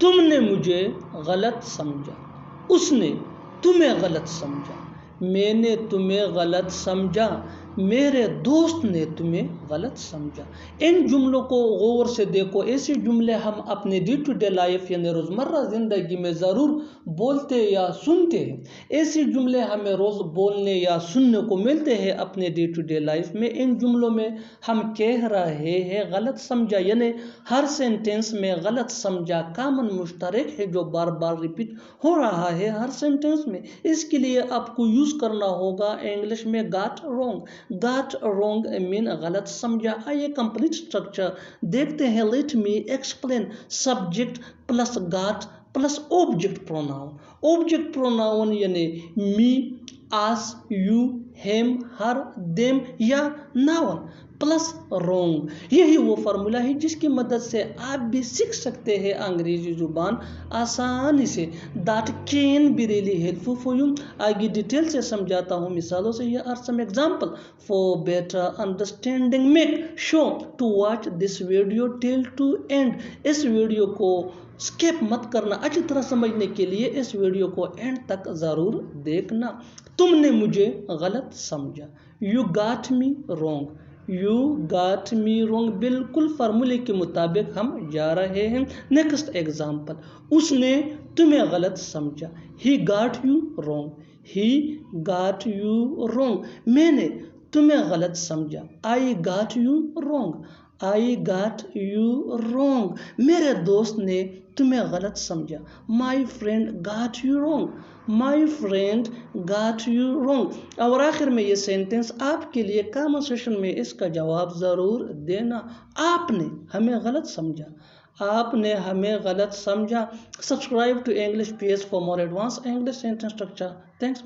تم نے مجھے غلط سمجھا، اس نے تمہیں غلط سمجھا، میں نے تمہیں غلط سمجھا، میرے دوست نے تمہیں غلط سمجھا۔ ان جملوں کو غور سے دیکھو۔ ایسے جملے ہم اپنے ڈے ٹو ڈے لائف یعنی روزمرہ زندگی میں ضرور بولتے یا سنتے ہیں۔ ایسے جملے ہمیں روز بولنے یا سننے کو ملتے ہیں اپنے ڈے ٹو ڈے لائف میں۔ ان جملوں میں ہم کہہ رہے ہیں غلط سمجھا، یعنی ہر سینٹینس میں غلط سمجھا کامن مشترک ہے جو بار بار ریپیٹ ہو رہا ہے ہر سینٹینس میں۔ اس کے لیے آپ کو یوز کرنا ہوگا انگلش میں got wrong۔ got wrong مین غلط سمجھا۔ آئیے کمپلیٹ اسٹرکچر دیکھتے ہیں۔ Let me explain subject plus got plus object pronoun. Object pronoun یعنی می، us، you، him، her، them یا noun پلس wrong۔ یہی وہ فارمولا ہے جس کی مدد سے آپ بھی سیکھ سکتے ہیں انگریزی زبان آسانی سے۔ That can be really helpful for you۔ آگے ڈیٹیل سے سمجھاتا ہوں مثالوں سے۔ Here are some examples for better understanding۔ Make sure to watch this video till to end۔ اس ویڈیو کو سکپ مت کرنا۔ اچھی طرح سمجھنے کے لیے اس ویڈیو کو اینڈ تک ضرور دیکھنا۔ تم نے مجھے غلط سمجھا۔ You got me wrong۔ You got me wrong بالکل فارمولے کے مطابق ہم جا رہے ہیں۔ نیکسٹ ایگزامپل، اس نے تمہیں غلط سمجھا۔ He got you wrong۔ He got you wrong میں نے تمہیں غلط سمجھا۔ I got you wrong۔ I got you wrong میرے دوست نے تمہیں غلط سمجھا۔ My friend got you wrong۔ My friend got you wrong۔ اور آخر میں یہ سینٹنس آپ کے لیے کامنٹ سیکشن میں اس کا جواب ضرور دینا۔ آپ نے ہمیں غلط سمجھا۔ آپ نے ہمیں غلط سمجھا۔ Subscribe to English page for more advance English sentence structure. Thanks